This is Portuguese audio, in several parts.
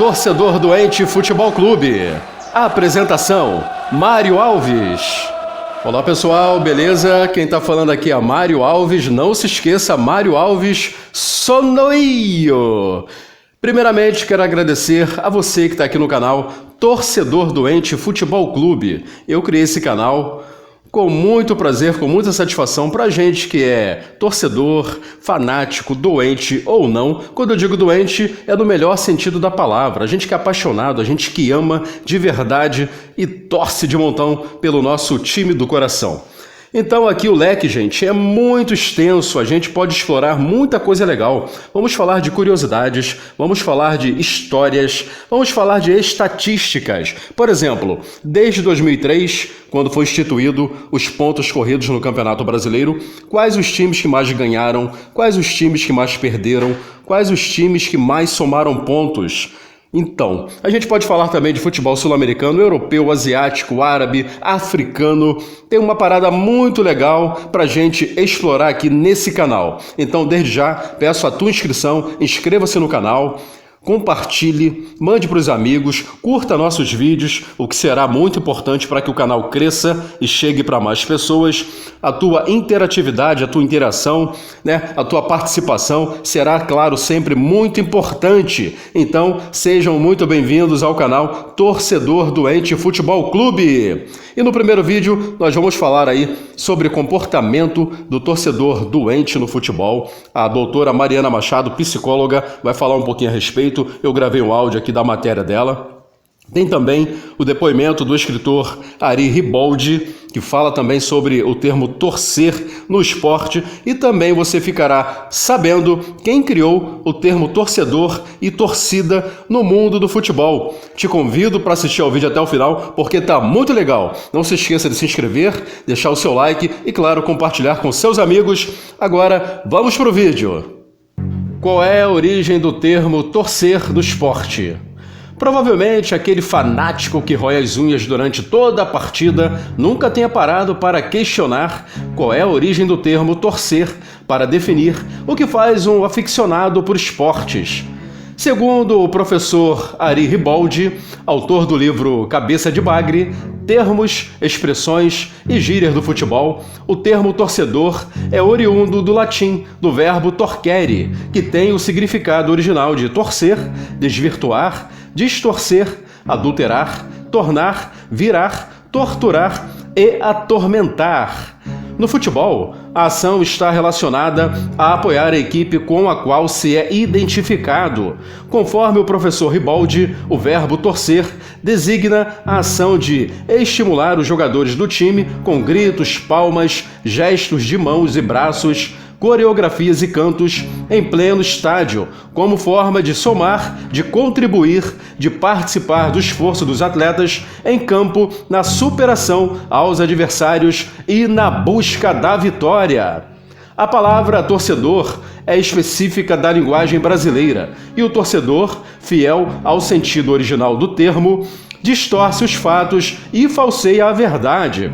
Torcedor Doente Futebol Clube. Apresentação: Mário Alves. Olá pessoal, beleza? Quem tá falando aqui é Mário Alves. Não se esqueça, Mário Alves Sonoio. Primeiramente, quero agradecer a você que está aqui no canal Torcedor Doente Futebol Clube. Eu criei esse canal com muito prazer, com muita satisfação pra gente que é torcedor, fanático, doente ou não. Quando eu digo doente, é no melhor sentido da palavra. A gente que é apaixonado, a gente que ama de verdade e torce de montão pelo nosso time do coração. Então aqui o leque, gente, é muito extenso, a gente pode explorar muita coisa legal. Vamos falar de curiosidades, vamos falar de histórias, vamos falar de estatísticas. Por exemplo, desde 2003, quando foi instituído os pontos corridos no Campeonato Brasileiro, quais os times que mais ganharam, quais os times que mais perderam, quais os times que mais somaram pontos. Então, a gente pode falar também de futebol sul-americano, europeu, asiático, árabe, africano. Tem uma parada muito legal pra gente explorar aqui nesse canal. Então, desde já, peço a tua inscrição, inscreva-se no canal, compartilhe, mande para os amigos, curta nossos vídeos, o que será muito importante para que o canal cresça e chegue para mais pessoas. A tua interatividade, a tua interação, a tua participação será, claro, sempre muito importante. Então, sejam muito bem-vindos ao canal Torcedor Doente Futebol Clube. E no primeiro vídeo, nós vamos falar aí sobre comportamento do torcedor doente no futebol. A doutora Mariana Machado, psicóloga, vai falar um pouquinho a respeito. Eu gravei um áudio aqui da matéria dela. Tem também o depoimento do escritor Ari Riboldi, que fala também sobre o termo torcer no esporte, e também você ficará sabendo quem criou o termo torcedor e torcida no mundo do futebol. Te convido para assistir ao vídeo até o final, porque tá muito legal. Não se esqueça de se inscrever, deixar o seu like e, claro, compartilhar com seus amigos. Agora, vamos pro vídeo. Qual é a origem do termo torcer no esporte? Provavelmente aquele fanático que rói as unhas durante toda a partida nunca tenha parado para questionar qual é a origem do termo torcer para definir o que faz um aficionado por esportes. Segundo o professor Ari Riboldi, autor do livro Cabeça de Bagre, Termos, Expressões e Gírias do Futebol, o termo torcedor é oriundo do latim, do verbo torquere, que tem o significado original de torcer, desvirtuar, distorcer, adulterar, tornar, virar, torturar e atormentar. No futebol, a ação está relacionada a apoiar a equipe com a qual se é identificado. Conforme o professor Riboldi, o verbo torcer designa a ação de estimular os jogadores do time com gritos, palmas, gestos de mãos e braços, coreografias e cantos em pleno estádio, como forma de somar, de contribuir, de participar do esforço dos atletas em campo na superação aos adversários e na busca da vitória. A palavra torcedor é específica da linguagem brasileira e o torcedor, fiel ao sentido original do termo, distorce os fatos e falseia a verdade.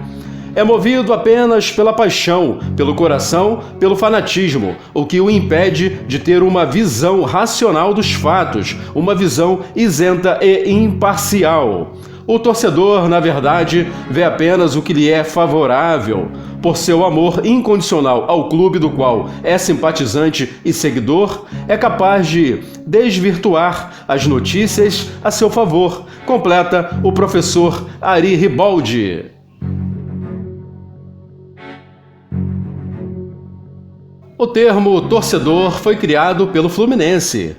É movido apenas pela paixão, pelo coração, pelo fanatismo, o que o impede de ter uma visão racional dos fatos, uma visão isenta e imparcial. O torcedor, na verdade, vê apenas o que lhe é favorável. Por seu amor incondicional ao clube do qual é simpatizante e seguidor, é capaz de desvirtuar as notícias a seu favor, completa o professor Ari Riboldi. O termo torcedor foi criado pelo Fluminense.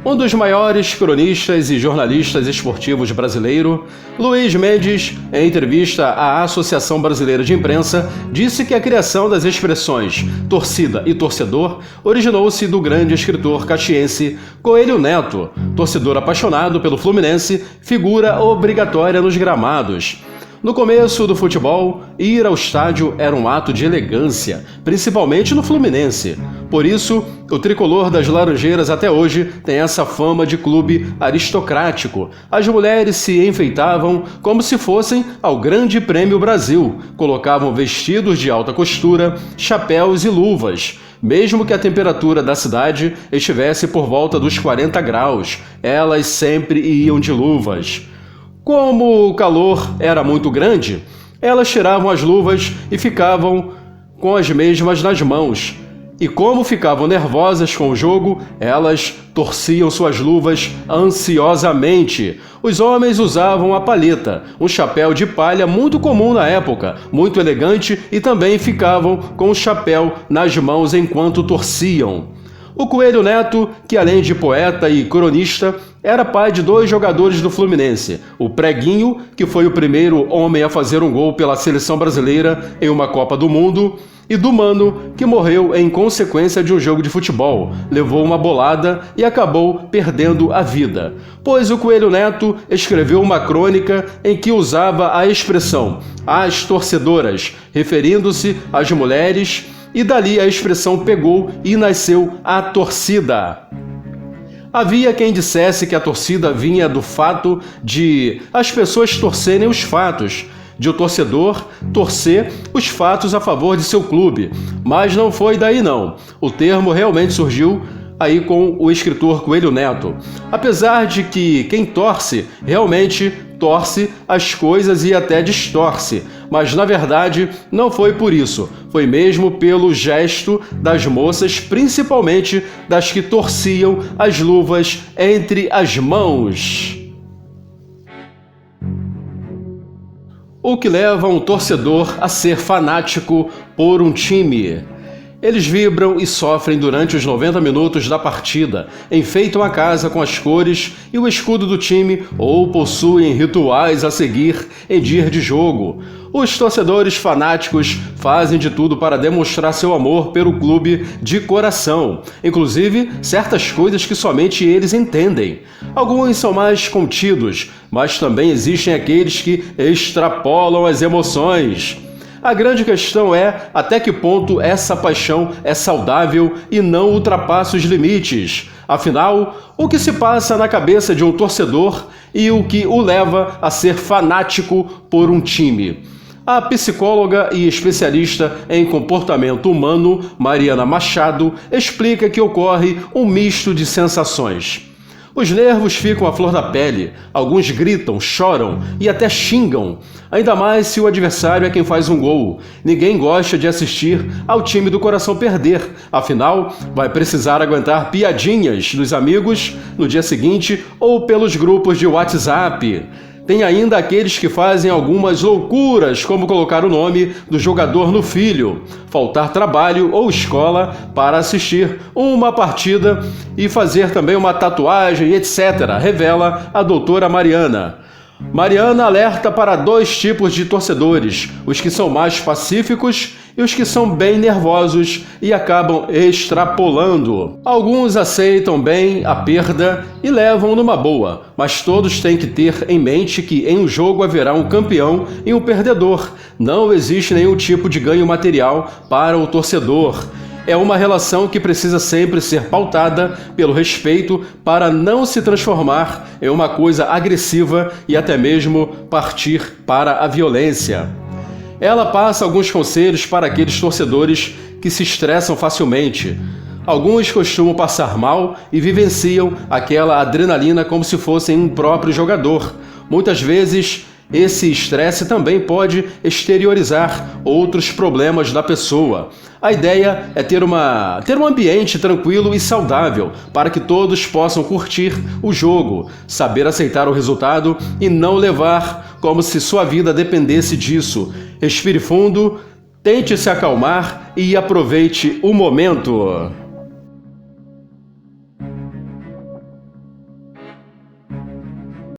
Um dos maiores cronistas e jornalistas esportivos brasileiro, Luiz Mendes, em entrevista à Associação Brasileira de Imprensa, disse que a criação das expressões torcida e torcedor originou-se do grande escritor caxiense Coelho Neto, torcedor apaixonado pelo Fluminense, figura obrigatória nos gramados. No começo do futebol, ir ao estádio era um ato de elegância, principalmente no Fluminense. Por isso, o tricolor das Laranjeiras até hoje tem essa fama de clube aristocrático. As mulheres se enfeitavam como se fossem ao Grande Prêmio Brasil, colocavam vestidos de alta costura, chapéus e luvas. Mesmo que a temperatura da cidade estivesse por volta dos 40 graus, elas sempre iam de luvas. Como o calor era muito grande, elas tiravam as luvas e ficavam com as mesmas nas mãos. E como ficavam nervosas com o jogo, elas torciam suas luvas ansiosamente. Os homens usavam a palheta, um chapéu de palha muito comum na época, muito elegante, e também ficavam com o chapéu nas mãos enquanto torciam. O Coelho Neto, que além de poeta e cronista, era pai de 2 jogadores do Fluminense, o Preguinho, que foi o primeiro homem a fazer um gol pela seleção brasileira em uma Copa do Mundo, e do Mano, que morreu em consequência de um jogo de futebol, levou uma bolada e acabou perdendo a vida. Pois o Coelho Neto escreveu uma crônica em que usava a expressão "as torcedoras", referindo-se às mulheres, e dali a expressão pegou e nasceu a torcida. Havia quem dissesse que a torcida vinha do fato de as pessoas torcerem os fatos, de o torcedor torcer os fatos a favor de seu clube, mas não foi daí não. O termo realmente surgiu aí com o escritor Coelho Neto. Apesar de que quem torce realmente torce as coisas e até distorce, mas na verdade não foi por isso, foi mesmo pelo gesto das moças, principalmente das que torciam as luvas entre as mãos. O que leva um torcedor a ser fanático por um time? Eles vibram e sofrem durante os 90 minutos da partida, enfeitam a casa com as cores e o escudo do time ou possuem rituais a seguir em dia de jogo. Os torcedores fanáticos fazem de tudo para demonstrar seu amor pelo clube de coração, inclusive certas coisas que somente eles entendem. Alguns são mais contidos, mas também existem aqueles que extrapolam as emoções. A grande questão é até que ponto essa paixão é saudável e não ultrapassa os limites. Afinal, o que se passa na cabeça de um torcedor e o que o leva a ser fanático por um time? A psicóloga e especialista em comportamento humano, Mariana Machado, explica que ocorre um misto de sensações. Os nervos ficam à flor da pele, alguns gritam, choram e até xingam, ainda mais se o adversário é quem faz um gol. Ninguém gosta de assistir ao time do coração perder, afinal, vai precisar aguentar piadinhas dos amigos no dia seguinte ou pelos grupos de WhatsApp. Tem ainda aqueles que fazem algumas loucuras, como colocar o nome do jogador no filho, faltar trabalho ou escola para assistir uma partida e fazer também uma tatuagem, etc., revela a doutora Mariana. Mariana alerta para 2 tipos de torcedores, os que são mais pacíficos e os que são bem nervosos e acabam extrapolando. Alguns aceitam bem a perda e levam numa boa, mas todos têm que ter em mente que em um jogo haverá um campeão e um perdedor. Não existe nenhum tipo de ganho material para o torcedor. É uma relação que precisa sempre ser pautada pelo respeito para não se transformar em uma coisa agressiva e até mesmo partir para a violência. Ela passa alguns conselhos para aqueles torcedores que se estressam facilmente. Alguns costumam passar mal e vivenciam aquela adrenalina como se fossem um próprio jogador. Muitas vezes, esse estresse também pode exteriorizar outros problemas da pessoa. A ideia é ter um ambiente tranquilo e saudável para que todos possam curtir o jogo, saber aceitar o resultado e não levar como se sua vida dependesse disso. Respire fundo, tente se acalmar e aproveite o momento.